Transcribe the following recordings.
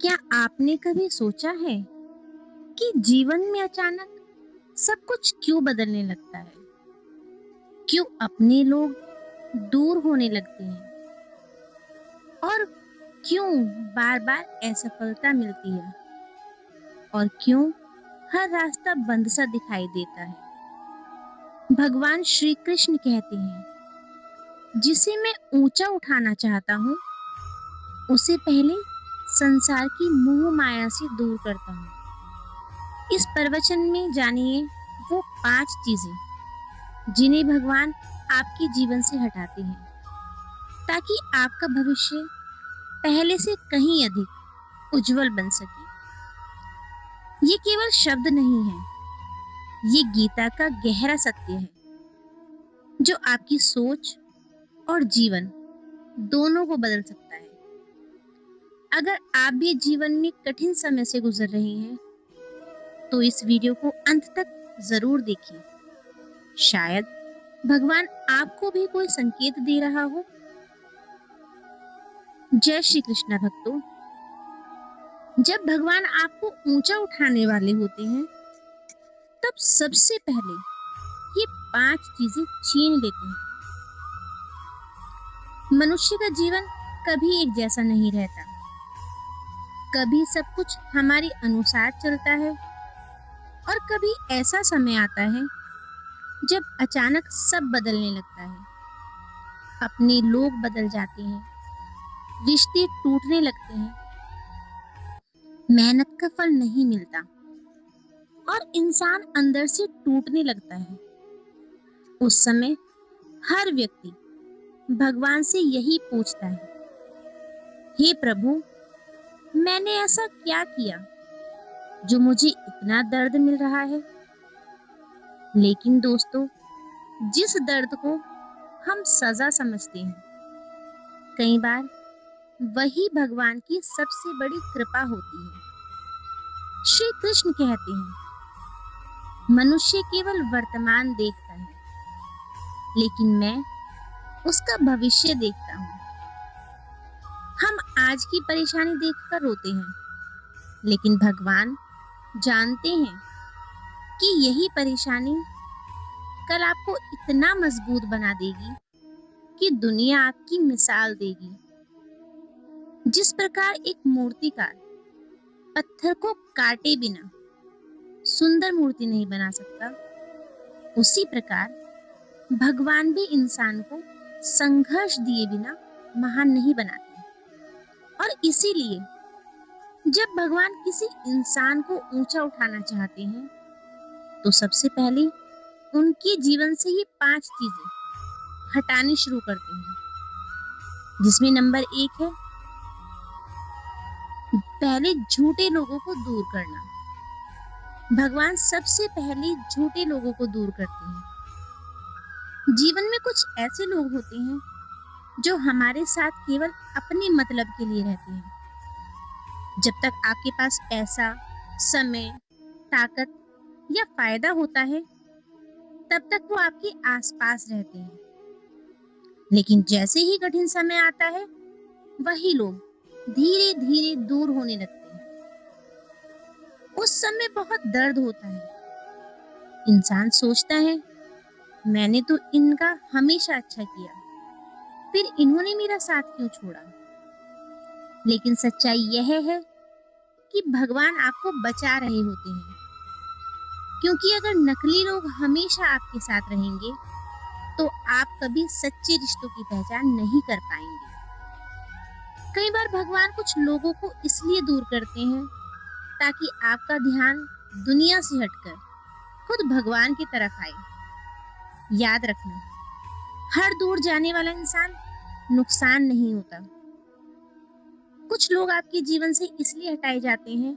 क्या आपने कभी सोचा है कि जीवन में अचानक सब कुछ क्यों बदलने लगता है? क्यों अपने लोग दूर होने लगते हैं और क्यों बार-बार असफलता मिलती है और क्यों हर रास्ता बंद सा दिखाई देता है? भगवान श्री कृष्ण कहते हैं, जिसे मैं ऊंचा उठाना चाहता हूँ, उसे पहले संसार की मोह माया से दूर करता हूँ। इस प्रवचन में जानिए वो 5 चीजें जिन्हें भगवान आपके जीवन से हटाते हैं, ताकि आपका भविष्य पहले से कहीं अधिक उज्जवल बन सके। ये केवल शब्द नहीं है, ये गीता का गहरा सत्य है, जो आपकी सोच और जीवन दोनों को बदल सकता है। अगर आप भी जीवन में कठिन समय से गुजर रहे हैं, तो इस वीडियो को अंत तक जरूर देखिए। शायद भगवान आपको भी कोई संकेत दे रहा हो। जय श्री कृष्ण भक्तों। जब भगवान आपको ऊंचा उठाने वाले होते हैं, तब सबसे पहले ये 5 चीजें छीन लेते हैं। मनुष्य का जीवन कभी एक जैसा नहीं रहता। कभी सब कुछ हमारे अनुसार चलता है और कभी ऐसा समय आता है जब अचानक सब बदलने लगता है। अपने लोग बदल जाते हैं, रिश्ते टूटने लगते हैं, मेहनत का फल नहीं मिलता और इंसान अंदर से टूटने लगता है। उस समय हर व्यक्ति भगवान से यही पूछता है, हे प्रभु, मैंने ऐसा क्या किया जो मुझे इतना दर्द मिल रहा है? लेकिन दोस्तों, जिस दर्द को हम सजा समझते हैं, कई बार वही भगवान की सबसे बड़ी कृपा होती है। श्री कृष्ण कहते हैं, मनुष्य केवल वर्तमान देखता है, लेकिन मैं उसका भविष्य देखता हूँ। हम आज की परेशानी देखकर रोते हैं, लेकिन भगवान जानते हैं कि यही परेशानी कल आपको इतना मजबूत बना देगी कि दुनिया आपकी मिसाल देगी। जिस प्रकार एक मूर्तिकार पत्थर को काटे बिना सुंदर मूर्ति नहीं बना सकता, उसी प्रकार भगवान भी इंसान को संघर्ष दिए बिना महान नहीं बनाते। और इसीलिए जब भगवान किसी इंसान को ऊंचा उठाना चाहते हैं, तो सबसे पहले उनके जीवन से ये 5 चीजें हटानी शुरू करते हैं, जिसमें नंबर 1 है पहले झूठे लोगों को दूर करना। भगवान सबसे पहले झूठे लोगों को दूर करते हैं। जीवन में कुछ ऐसे लोग होते हैं जो हमारे साथ केवल अपने मतलब के लिए रहते हैं। जब तक आपके पास पैसा, समय, ताकत या फायदा होता है, तब तक वो आपके आसपास रहते हैं। लेकिन जैसे ही कठिन समय आता है, वही लोग धीरे धीरे दूर होने लगते हैं। उस समय बहुत दर्द होता है। इंसान सोचता है, मैंने तो इनका हमेशा अच्छा किया, फिर इन्होंने मेरा साथ क्यों छोड़ा? लेकिन सच्चाई यह है कि भगवान आपको बचा रहे होते हैं, क्योंकि अगर नकली लोग हमेशा आपके साथ रहेंगे, तो आप कभी सच्चे रिश्तों की पहचान नहीं कर पाएंगे। कई बार भगवान कुछ लोगों को इसलिए दूर करते हैं ताकि आपका ध्यान दुनिया से हटकर खुद भगवान की तरफ आए। याद रखना, हर दूर जाने वाला इंसान नुकसान नहीं होता। कुछ लोग आपके जीवन से इसलिए हटाए जाते हैं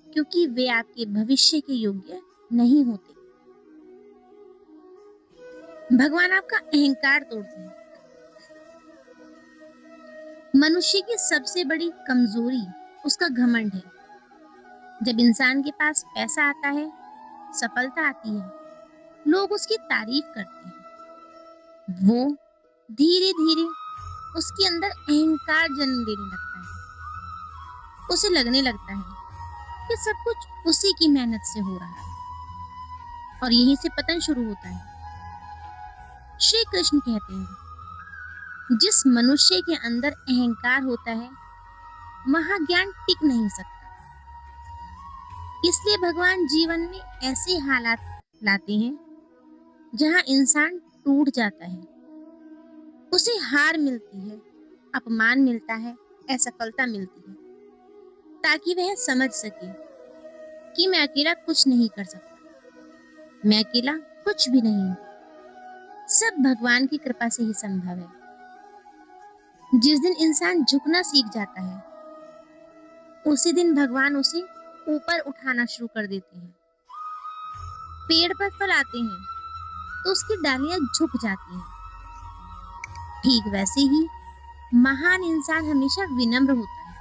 क्योंकि वे आपके भविष्य के योग्य नहीं होते। भगवान आपका अहंकार तोड़ते हैं। मनुष्य की सबसे बड़ी कमजोरी उसका घमंड है। जब इंसान के पास पैसा आता है, सफलता आती है, लोग उसकी तारीफ करते हैं। वो धीरे धीरे उसके अंदर अहंकार जन्म लेने लगता है। उसे लगने लगता है कि सब कुछ उसी की मेहनत से हो रहा है और यहीं से पतन शुरू होता है। श्री कृष्ण कहते हैं, जिस मनुष्य के अंदर अहंकार होता है वहां ज्ञान टिक नहीं सकता। इसलिए भगवान जीवन में ऐसे हालात लाते हैं जहां इंसान टूट जाता है, उसे हार मिलती है, अपमान मिलता है, असफलता मिलती है, ताकि वह समझ सके कि मैं अकेला कुछ नहीं कर सकता, मैं अकेला कुछ भी नहीं हूं, सब भगवान की कृपा से ही संभव है। जिस दिन इंसान झुकना सीख जाता है उसी दिन भगवान उसे ऊपर उठाना शुरू कर देते हैं। पेड़ पर फल आते हैं तो उसकी डालियां झुक जाती हैं। ठीक वैसे ही महान इंसान हमेशा विनम्र होता है।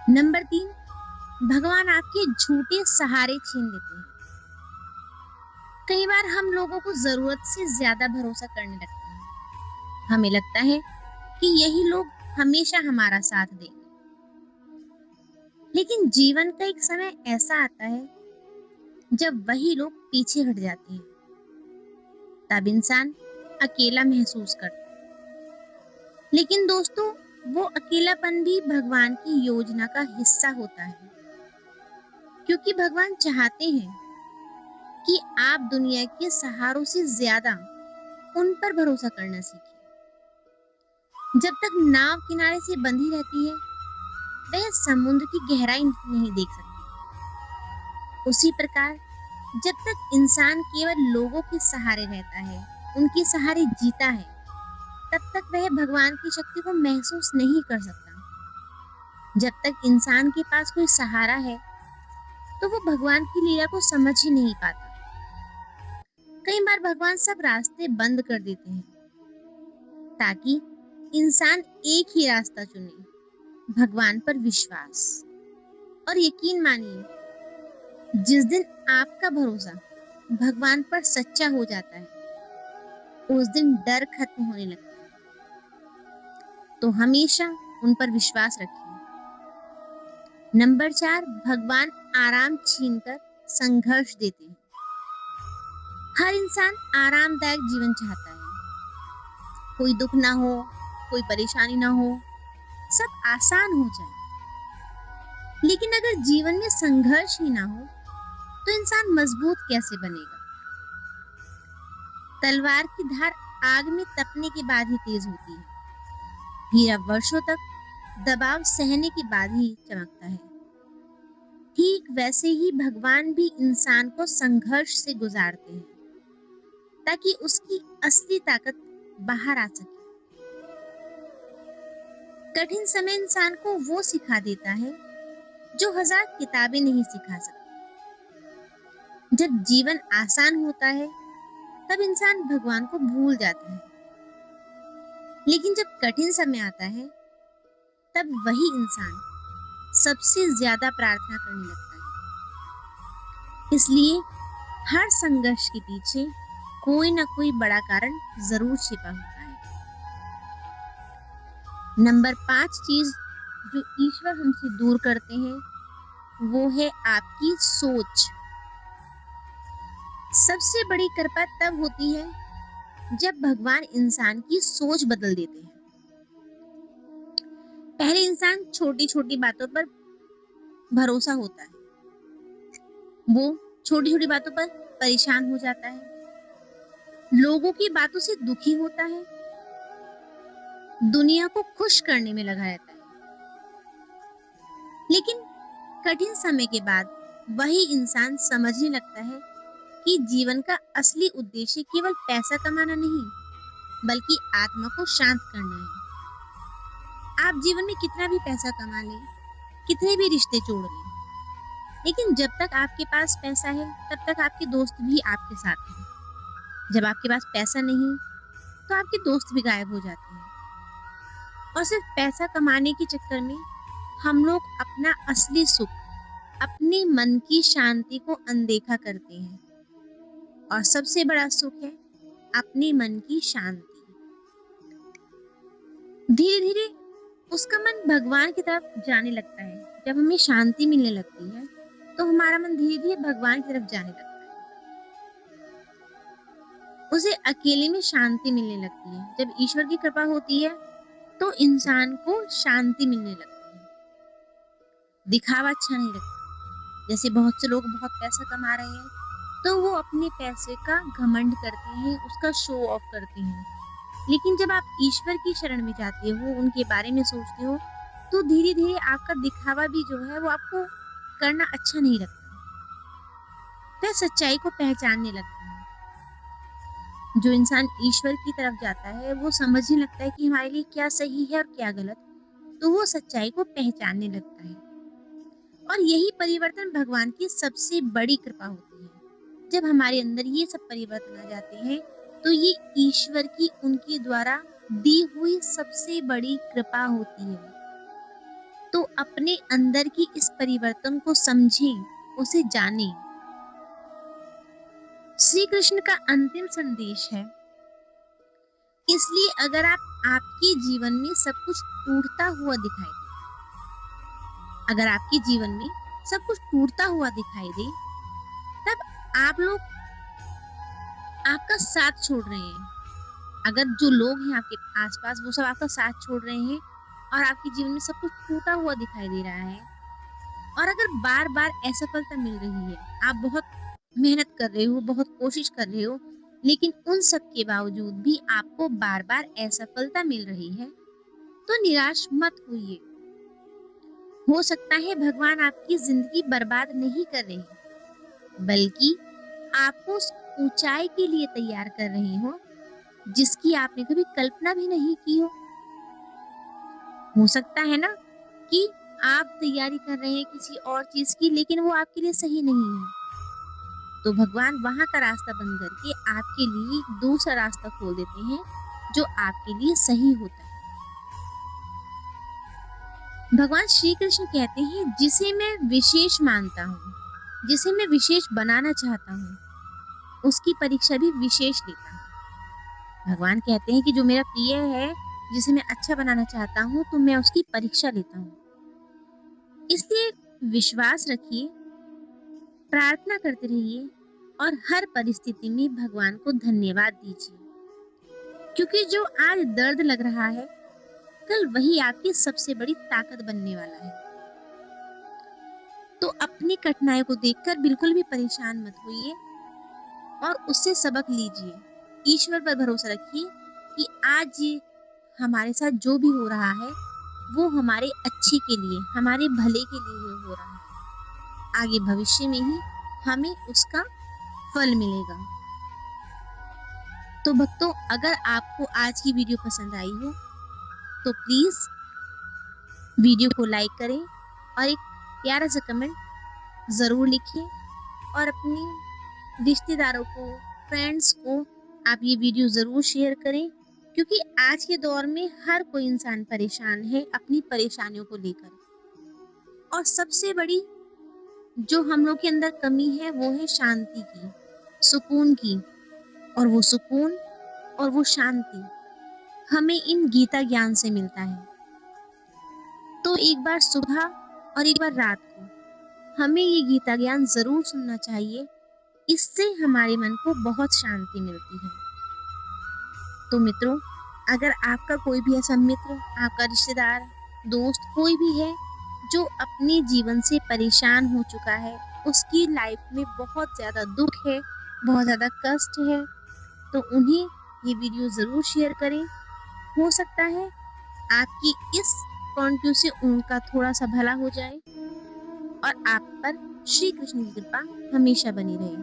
नंबर 3, भगवान आपके झूठे सहारे छीन लेते हैं। कई बार हम लोगों को जरूरत से ज्यादा भरोसा करने लगते हैं। हमें लगता है कि यही लोग हमेशा हमारा साथ देंगे, लेकिन जीवन का एक समय ऐसा आता है जब वही लोग पीछे हट जाते हैं। तब इंसान अकेला महसूस करता है। लेकिन दोस्तों, वो अकेलापन भी भगवान की योजना का हिस्सा होता है, क्योंकि भगवान चाहते हैं कि आप दुनिया के सहारों से ज्यादा उन पर भरोसा करना सीखें। जब तक नाव किनारे से बंधी रहती है वह समुद्र की गहराई नहीं देख सकती। उसी प्रकार जब तक इंसान केवल लोगों के सहारे रहता है, उनके सहारे जीता है, तब तक वह भगवान की शक्ति को महसूस नहीं कर सकता। जब तक इंसान के पास कोई सहारा है तो वो भगवान की लीला को समझ ही नहीं पाता। कई बार भगवान सब रास्ते बंद कर देते हैं ताकि इंसान एक ही रास्ता चुने, भगवान पर विश्वास। और यकीन मानिए, जिस दिन आपका भरोसा भगवान पर सच्चा हो जाता है उस दिन डर खत्म होने लगता है। तो हमेशा उन पर विश्वास रखिए। नंबर 4, भगवान आराम छीनकर संघर्ष देते हैं। हर इंसान आरामदायक जीवन चाहता है, कोई दुख ना हो, कोई परेशानी ना हो, सब आसान हो जाए। लेकिन अगर जीवन में संघर्ष ही ना हो तो इंसान मजबूत कैसे बनेगा? तलवार की धार आग में तपने के बाद ही तेज होती है, हीरा वर्षों तक दबाव सहने के बाद ही चमकता है। ठीक वैसे ही भगवान भी इंसान को संघर्ष से गुजारते हैं ताकि उसकी असली ताकत बाहर आ सके। कठिन समय इंसान को वो सिखा देता है जो 1000 किताबें नहीं सिखा सकती। जब जीवन आसान होता है तब इंसान भगवान को भूल जाता है, लेकिन जब कठिन समय आता है तब वही इंसान सबसे ज्यादा प्रार्थना करने लगता है। इसलिए हर संघर्ष के पीछे कोई ना कोई बड़ा कारण जरूर छिपा होता है। नंबर 5 चीज जो ईश्वर हमसे दूर करते हैं वो है आपकी सोच। सबसे बड़ी कृपा तब होती है जब भगवान इंसान की सोच बदल देते हैं। पहले इंसान छोटी छोटी बातों पर भरोसा होता है, वो छोटी छोटी बातों पर परेशान हो जाता है, लोगों की बातों से दुखी होता है, दुनिया को खुश करने में लगा रहता है। लेकिन कठिन समय के बाद वही इंसान समझने लगता है कि जीवन का असली उद्देश्य केवल पैसा कमाना नहीं, बल्कि आत्मा को शांत करना है। आप जीवन में कितना भी पैसा कमा लें, कितने भी रिश्ते जोड़ लें, लेकिन जब तक आपके पास पैसा है तब तक आपके दोस्त भी आपके साथ हैं। जब आपके पास पैसा नहीं तो आपके दोस्त भी गायब हो जाते हैं। और सिर्फ पैसा कमाने के चक्कर में हम लोग अपना असली सुख, अपने मन की शांति को अनदेखा करते हैं। और सबसे बड़ा सुख है अपने मन की शांति। धीरे धीरे उसका मन भगवान की तरफ जाने लगता है। जब हमें शांति मिलने लगती है, तो हमारा मन धीरे-धीरे भगवान की तरफ जाने लगता है। उसे अकेले में शांति मिलने लगती है। जब ईश्वर की कृपा होती है, तो इंसान को शांति मिलने लगती है। दिखावा अच्छा नहीं लगता। जैसे बहुत से लोग बहुत पैसा कमा रहे हैं, तो वो अपने पैसे का घमंड करते हैं, उसका शो ऑफ करते हैं। लेकिन जब आप ईश्वर की शरण में जाते हो, उनके बारे में सोचते हो, तो धीरे-धीरे आपका दिखावा भी जो है वो आपको करना अच्छा नहीं लगता। वह सच्चाई को पहचानने लगता है। जो इंसान ईश्वर की तरफ जाता है, वो समझने लगता है कि हमारे लिए क्या सही है और क्या गलत, तो वो सच्चाई को पहचानने लगता है। और यही परिवर्तन भगवान की सबसे बड़ी कृपा होती है। जब हमारे अंदर ये सब परिवर्तन आ जाते हैं, तो ये ईश्वर की उनके द्वारा दी हुई सबसे बड़ी कृपा होती है। तो अपने अंदर की इस परिवर्तन को समझें, उसे जानें। श्री कृष्ण का अंतिम संदेश है, इसलिए अगर आपके जीवन में सब कुछ टूटता हुआ दिखाई दे, अगर आपके जीवन में सब कुछ टूटता हुआ दिखाई दे, तब आप लोग आपका साथ छोड़ रहे हैं। अगर जो लोग हैं आपके आसपास, वो सब आपका साथ छोड़ रहे हैं और आपके जीवन में सब कुछ टूटा हुआ दिखाई दे रहा है, और अगर बार-बार असफलता मिल रही है, आप बहुत मेहनत कर रहे हो, बहुत कोशिश कर रहे हो, लेकिन उन सब के बावजूद भी आपको बार-बार असफलता मिल रही है, तो निराश मत होइए। हो सकता है भगवान आपकी जिंदगी बर्बाद नहीं कर रहे हैं, बल्कि आपको उस ऊंचाई के लिए तैयार कर रहे हो, जिसकी आपने कभी कल्पना भी नहीं की हो। हो सकता है ना कि आप तैयारी कर रहे हैं किसी और चीज की, लेकिन वो आपके लिए सही नहीं है। तो भगवान वहां का रास्ता बंद करके आपके लिए दूसरा रास्ता खोल देते हैं, जो आपके लिए सही होता है। भगवान श्री कृष्ण कहते हैं, जिसे मैं विशेष मानता हूँ, जिसे मैं विशेष बनाना चाहता हूँ, उसकी परीक्षा भी विशेष लेता हूँ। भगवान कहते हैं कि जो मेरा प्रिय है, जिसे मैं अच्छा बनाना चाहता हूँ, तो मैं उसकी परीक्षा लेता हूँ। इसलिए विश्वास रखिए, प्रार्थना करते रहिए और हर परिस्थिति में भगवान को धन्यवाद दीजिए, क्योंकि जो आज दर्द लग रहा है, कल वही आपकी सबसे बड़ी ताकत बनने वाला है। तो अपनी कठिनाई को देखकर बिल्कुल भी परेशान मत होइए और उससे सबक लीजिए। ईश्वर पर भरोसा रखिए कि आज ये हमारे साथ जो भी हो रहा है, वो हमारे अच्छे के लिए, हमारे भले के लिए हो रहा है। आगे भविष्य में ही हमें उसका फल मिलेगा। तो भक्तों, अगर आपको आज की वीडियो पसंद आई हो, तो प्लीज वीडियो को लाइक करें और एक प्यारा सा कमेंट जरूर लिखिए, और अपने रिश्तेदारों को, फ्रेंड्स को आप ये वीडियो जरूर शेयर करें, क्योंकि आज के दौर में हर कोई इंसान परेशान है अपनी परेशानियों को लेकर। और सबसे बड़ी जो हम लोग के अंदर कमी है, वो है शांति की, सुकून की। और वो सुकून और वो शांति हमें इन गीता ज्ञान से मिलता है। तो एक बार सुबह और एक बार रात को हमें ये गीता ज्ञान जरूर सुनना चाहिए। इससे हमारे मन को बहुत शांति मिलती है। तो मित्रों, अगर आपका कोई भी ऐसा मित्र, आपका रिश्तेदार, दोस्त कोई भी है जो अपने जीवन से परेशान हो चुका है, उसकी लाइफ में बहुत ज्यादा दुख है, बहुत ज्यादा कष्ट है, तो उन्हें ये वीडियो जरूर शेयर करें। हो सकता है आपकी इस कॉन्ट्यू से उनका थोड़ा सा भला हो जाए और आप पर श्री कृष्ण की कृपा हमेशा बनी रहे।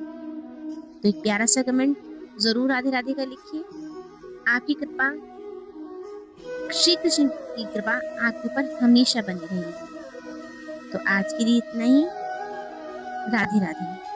तो एक प्यारा सा कमेंट जरूर राधे राधे का लिखिए। आपकी कृपा, श्री कृष्ण की कृपा आपके ऊपर हमेशा बनी रहेगी। तो आज के लिए इतना ही। राधे राधे।